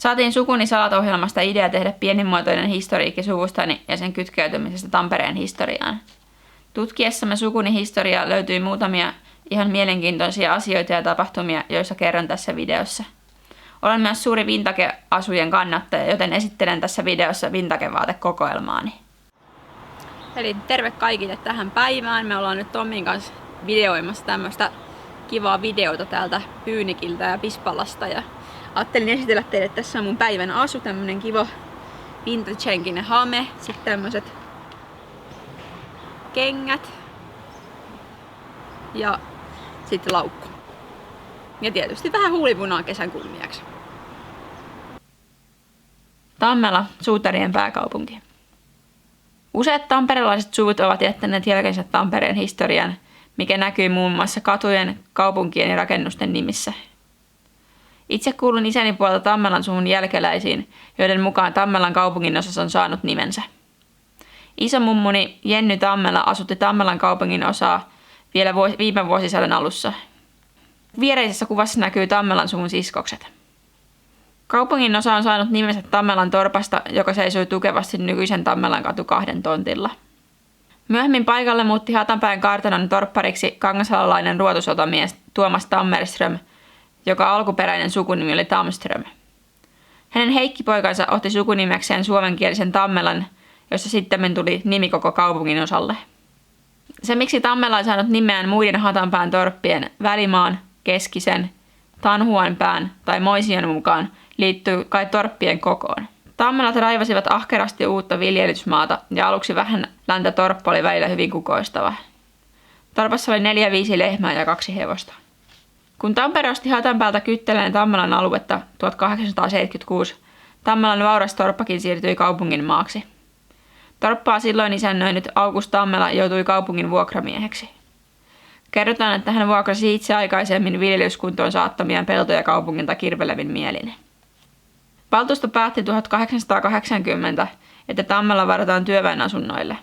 Saatiin Sukuni salat -ohjelmasta idea tehdä pienimuotoinen historiikki suvustani ja sen kytkeytymisestä Tampereen historiaan. Tutkiessamme Sukuni historiaa löytyi muutamia ihan mielenkiintoisia asioita ja tapahtumia, joista kerron tässä videossa. Olen myös suuri vintage-asujen kannattaja, joten esittelen tässä videossa vintage-vaatekokoelmaani. Eli terve kaikille tähän päivään. Me ollaan nyt Tommin kanssa videoimassa tämmöistä kivaa videota täältä Pyynikiltä ja Pispalasta. Ja ajattelin esitellä teille, että tässä on mun päivän asu, tämmönen kiva vintage-henkinen hame. Sitten tämmöiset kengät ja sitten laukku. Ja tietysti vähän huulipunaa kesän kunniaksi. Tammela, suutarien pääkaupunki. Useat tamperelaiset suvut ovat jättäneet jälkensä Tampereen historian, mikä näkyy muun muassa katujen, kaupunkien ja rakennusten nimissä. Itse kuulun isäni puolelta Tammelan suvun jälkeläisiin, joiden mukaan Tammelan kaupunginosas on saanut nimensä. Isomummuni Jenny Tammela asutti Tammelan kaupungin osaa vielä viime vuosisadan alussa. Viereisessä kuvassa näkyy Tammelan suvun siskokset. Kaupungin osa on saanut nimensä Tammelan torpasta, joka seisoi tukevasti nykyisen Tammelan katu 2 tontilla. Myöhemmin paikalle muutti Hatanpään kartanon torppariksi kangasalalainen ruotusotamies Tuomas Tammerström, joka alkuperäinen sukunimi oli Tamström. Hänen Heikki-poikansa otti sukunimekseen suomenkielisen Tammelan, jossa sitten tuli nimi koko kaupungin osalle. Se, miksi Tammela on saanut nimeään muiden Hatanpään torppien Välimaan, Keskisen, Tanhuanpään tai Moision mukaan, liittyy kai torppien kokoon. Tammelat raivasivat ahkerasti uutta viljelysmaata ja aluksi vähän läntä torppa oli välillä hyvin kukoistava. Torpassa oli 4-5 lehmää ja 2 hevosta. Kun Tampere osti Hatanpäältä Kytteleen Tammelan aluetta 1876, Tammelan vauras torppakin siirtyi kaupungin maaksi. Torppaa silloin isännöinyt August Tammela joutui kaupungin vuokramieheksi. Kerrotaan, että hän vuokrasi itse aikaisemmin viljelyskuntoon saattamia peltoja kaupungilta kirvelevin mielin. Valtuusto päätti 1880, että Tammela varataan työväen asunnoille.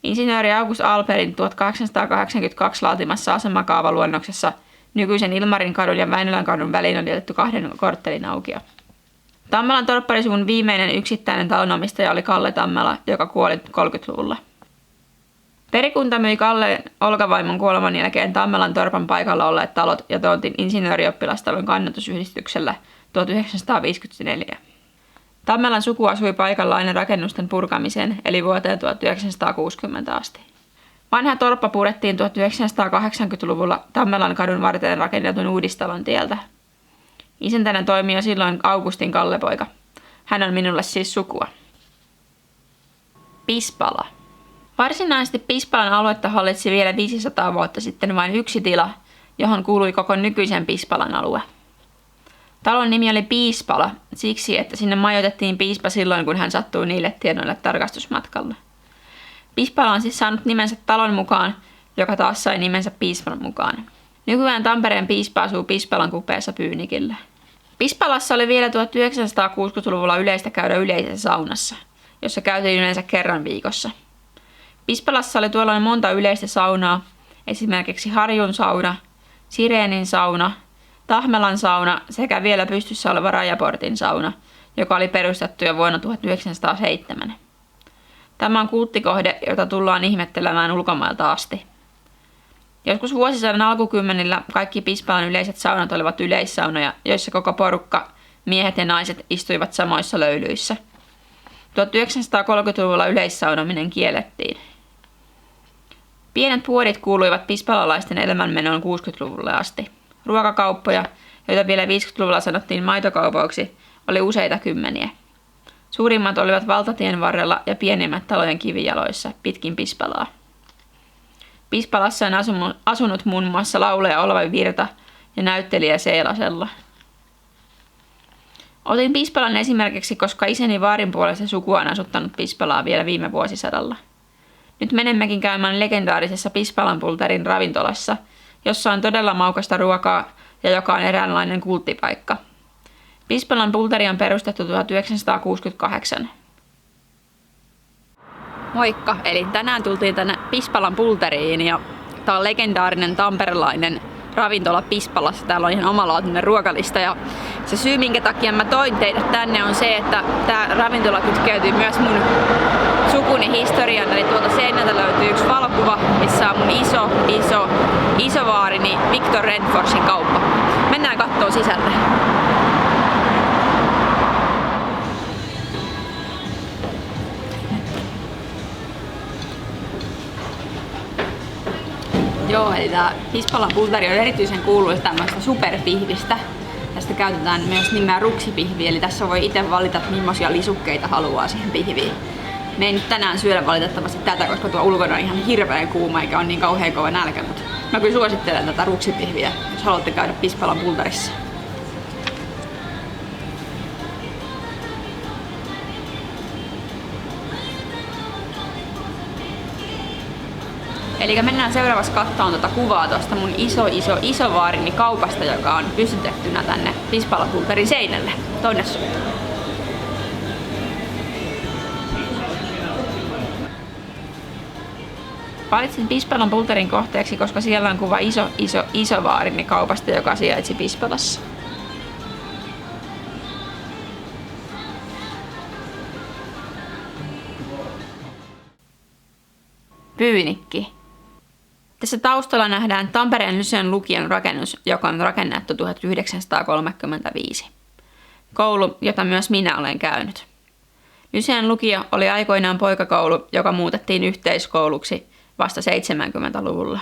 Insinööri August Alperin 1882 laatimassa asemakaavaluonnoksessa nykyisen Ilmarinkadun ja Väinölänkadun väliin oli otettu 2 korttelin aukio. Tammelan torpparisuvun viimeinen yksittäinen talonomistaja oli Kalle Tammela, joka kuoli 30-luvulla. Perikunta myi Kalleen Olkavaimon kuoleman jälkeen Tammelan torpan paikalla olleet talot ja tontin insinöörioppilastalon kannatusyhdistyksellä 1954. Tammelan suku asui paikalla aina rakennusten purkamiseen, eli vuoteen 1960 asti. Vanha torppa purettiin 1980-luvulla Tammelan kadun varteen rakennetun Uudistalon tieltä. Isäntänä toimi jo silloin Augustin Kallepoika. Hän on minulle siis sukua. Pispala. Varsinaisesti Pispalan aluetta hallitsi vielä 500 vuotta sitten vain yksi tila, johon kuului koko nykyisen Pispalan alue. Talon nimi oli Piispala siksi, että sinne majoitettiin piispa silloin, kun hän sattui niille tienoille tarkastusmatkalla. Pispala on siis saanut nimensä talon mukaan, joka taas sai nimensä piispan mukaan. Nykyään Tampereen piispa asuu Pispalan kupeessa Pyynikillä. Pispalassa oli vielä 1960-luvulla yleistä käydä yleisessä saunassa, jossa käytiin yleensä kerran viikossa. Pispalassa oli tuolloin monta yleistä saunaa, esimerkiksi Harjun sauna, Sireenin sauna, Tahmelan sauna sekä vielä pystyssä oleva Rajaportin sauna, joka oli perustettu jo vuonna 1907. Tämä on kulttikohde, jota tullaan ihmettelemään ulkomailta asti. Joskus vuosisadan alkukymmenillä kaikki Pispalan yleiset saunat olivat yleissaunoja, joissa koko porukka, miehet ja naiset, istuivat samoissa löylyissä. 1930-luvulla yleissaunominen kiellettiin. Pienet puodit kuuluivat pispalalaisten elämänmenoon 60-luvulle asti. Ruokakauppoja, joita vielä 50-luvulla sanottiin maitokaupoiksi, oli useita kymmeniä. Suurimmat olivat valtatien varrella ja pienimmät talojen kivijaloissa pitkin Pispalaa. Pispalassa on asunut muun muassa laulaja Olvi Virta ja näyttelijä Seelasella. Otin Pispalan esimerkiksi, koska isäni vaarin puolesta sukua on asuttanut Pispalaa vielä viime vuosisadalla. Nyt menemmekin käymään legendaarisessa Pispalan pulterin ravintolassa, jossa on todella maukasta ruokaa ja joka on eräänlainen kulttipaikka. Pispalan pulteri on perustettu 1968. Moikka! Eli tänään tultiin tänne Pispalan pulteriin ja tää on legendaarinen tamperelainen ravintola Pispalassa. Täällä on ihan omalaatuinen ruokalista ja se syy minkä takia mä toin teidät tänne on se, että tää ravintola kytkeytyy myös mun sukuni historiaan. Eli tuolta seinältä löytyy yksi valokuva, missä on mun isovaarini Victor Renforsin kauppa. Mennään kattoo sisälle. Joo, eli tää Pispalan pultari on erityisen kuuluisa tämmöistä superpihvistä. Tästä käytetään myös nimeä ruksipihvi, eli tässä voi itse valita, millaisia lisukkeita haluaa siihen pihviin. Me ei nyt tänään syödä valitettavasti tätä, koska tuo ulkona on ihan hirveän kuuma eikä ole niin kauhean kova nälkä, mutta mä kyllä suosittelen tätä ruksipihviä, jos haluatte käydä Pispalan pultarissa. Eli mennään seuraavaksi katsomaan tuota kuvaa tuosta mun isovaarini kaupasta, joka on pystytettynä tänne Pispalan pultarin seinälle. Tonne suuntaan. Valitsin Pispalan pultarin kohteeksi, koska siellä on kuva isovaarini kaupasta, joka sijaitsi Pispalassa. Pyynikki. Tässä taustalla nähdään Tampereen Lyseon lukion rakennus, joka on rakennettu 1935. Koulu, jota myös minä olen käynyt. Lyseon lukio oli aikoinaan poikakoulu, joka muutettiin yhteiskouluksi vasta 70-luvulla.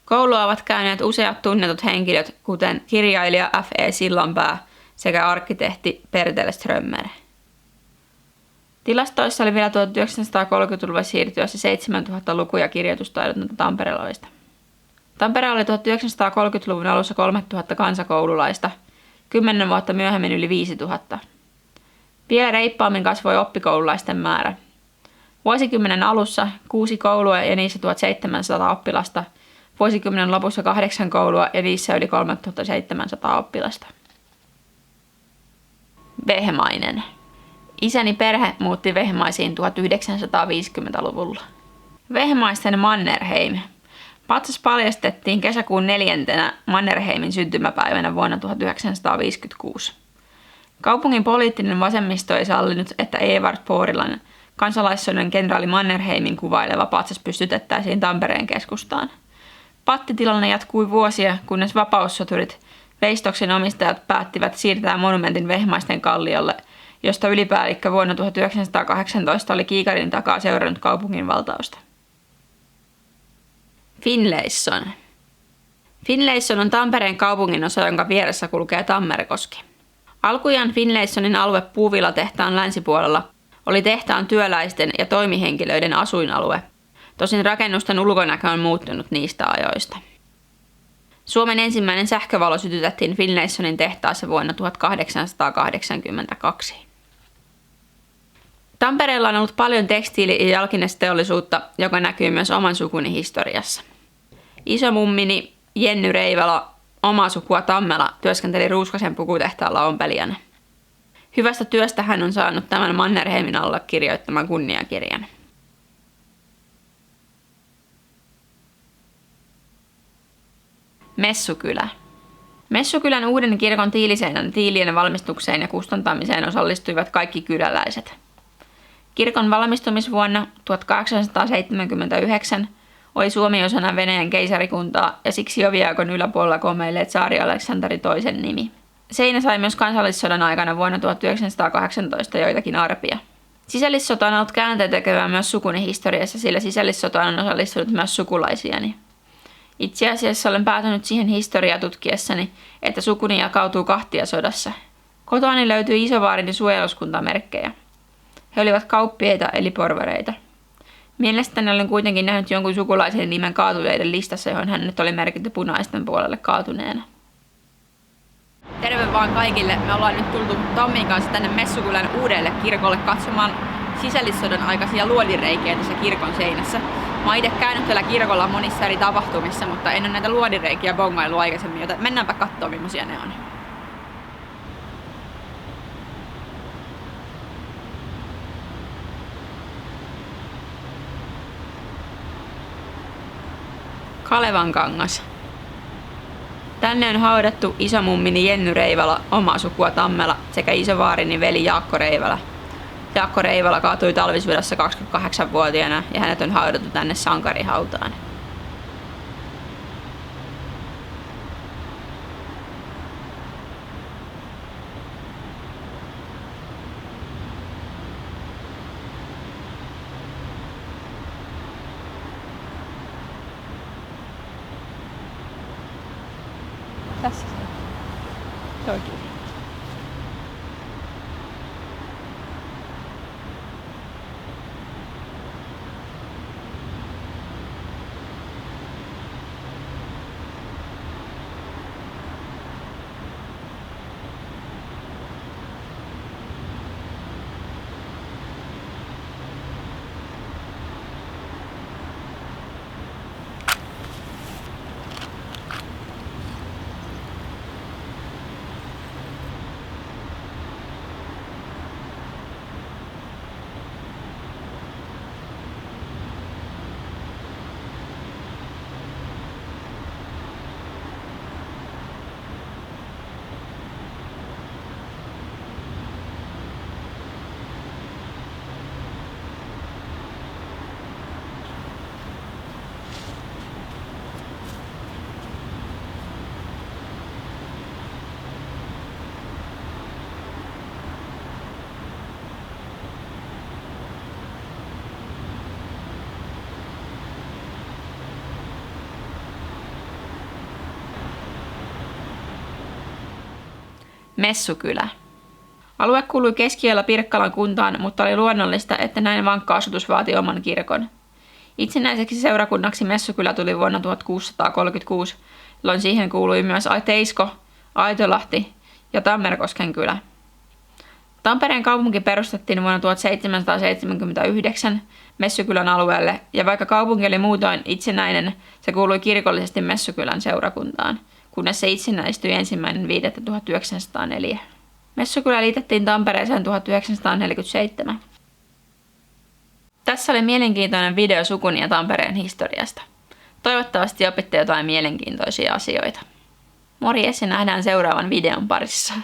Koulua ovat käyneet useat tunnetut henkilöt, kuten kirjailija F.E. Sillanpää sekä arkkitehti Pertele Strömmer. Tilastoissa oli vielä 1930-luvulla siirtyessä 7000 luku- ja kirjoitustaidotonta tamperelaista. Tampere oli 1930-luvun alussa 3000 kansakoululaista, 10 vuotta myöhemmin yli 5000. Vielä reippaammin kasvoi oppikoululaisten määrä. Vuosikymmenen alussa 6 koulua ja niissä 1700 oppilasta, vuosikymmenen lopussa 8 koulua ja niissä yli 3700 oppilasta. Vehmainen. Isäni perhe muutti Vehmaisiin 1950-luvulla. Vehmaisten Mannerheim. Patsas paljastettiin kesäkuun 4. Mannerheimin syntymäpäivänä vuonna 1956. Kaupungin poliittinen vasemmisto ei sallinut, että Evard Poorilan kansalaissodan kenraali Mannerheimin kuvaileva patsas pystytettäisiin Tampereen keskustaan. Pattitilanne jatkui vuosia, kunnes vapaussoturit, veistoksen omistajat päättivät siirtää monumentin Vehmaisten kalliolle, josta ylipäällikkö vuonna 1918 oli kiikarin takaa seurannut kaupungin valtausta. Finlayson. Finlayson on Tampereen kaupunginosa, jonka vieressä kulkee Tammerkoski. Alkujaan Finlaysonin alue puuvillatehtaan länsipuolella oli tehtaan työläisten ja toimihenkilöiden asuinalue. Tosin rakennusten ulkonäkö on muuttunut niistä ajoista. Suomen ensimmäinen sähkövalo sytytettiin Finlaysonin tehtaassa vuonna 1882. Tampereella on ollut paljon tekstiili- ja jalkinesteollisuutta, joka näkyy myös oman sukuni historiassa. Isomummini Jenny Reivala, omaa sukua Tammela, työskenteli Ruuskasen pukutehtaalla ompelijana. Hyvästä työstä hän on saanut tämän Mannerheimin alla kirjoittaman kunniakirjan. Messukylä. Messukylän uuden kirkon tiiliseinän tiilien valmistukseen ja kustantamiseen osallistuivat kaikki kyläläiset. Kirkon valmistumisvuonna 1879 oli Suomi osana Venäjän keisarikuntaa ja siksi Joviakon yläpuolella komeillee tsaari Aleksanteri toisen nimi. Seinä sai myös kansallissodan aikana vuonna 1918 joitakin arpia. Sisällissota on ollut käänteentekevää myös sukuni historiassa, sillä sisällissotaan on osallistunut myös sukulaisiani. Itse asiassa olen päätynyt siihen historiaa tutkiessani, että sukuni jakautuu kahtia sodassa. Kotoani löytyy isovaarini suojeluskuntamerkkejä. He olivat kauppiaita eli porvareita. Mielestäni olen kuitenkin nähnyt jonkun sukulaisen nimen kaatuneiden listassa, johon hänet oli merkitty punaisten puolelle kaatuneena. Terve vaan kaikille! Me ollaan nyt tultu Tommin kanssa tänne Messukylän uudelle kirkolle katsomaan sisällissodan aikaisia luodinreikiä tässä kirkon seinässä. Mä oon itse käynyt tällä kirkolla monissa eri tapahtumissa, mutta en ole näitä luodinreikiä bongailu aikaisemmin, joten mennäänpä kattoo millaisia ne on. Kalevankangas. Tänne on haudattu isomummini Jenny Reivala, omaa sukua Tammela, sekä isovaarini veli Jaakko Reivala. Jaakko Reivala kaatui talvisodassa 28-vuotiaana ja hänet on haudattu tänne sankarihautaan. Tässä se on. Toi kivi. Messukylä. Alue kuului Keski- Pirkkalan kuntaan, mutta oli luonnollista, että näin vankka asutus vaati oman kirkon. Itsenäiseksi seurakunnaksi Messukylä tuli vuonna 1636, jolloin siihen kuului myös Teisko, Aitolahti ja Tammerkosken kylä. Tampereen kaupunki perustettiin vuonna 1779 Messukylän alueelle, ja vaikka kaupunki oli muutoin itsenäinen, se kuului kirkollisesti Messukylän seurakuntaan, kunnes se itsenäistyi 1.5.1904. Messukylä liitettiin Tampereeseen 1947. Tässä oli mielenkiintoinen video sukuni ja Tampereen historiasta. Toivottavasti opitte jotain mielenkiintoisia asioita. Morjes ja nähdään seuraavan videon parissa.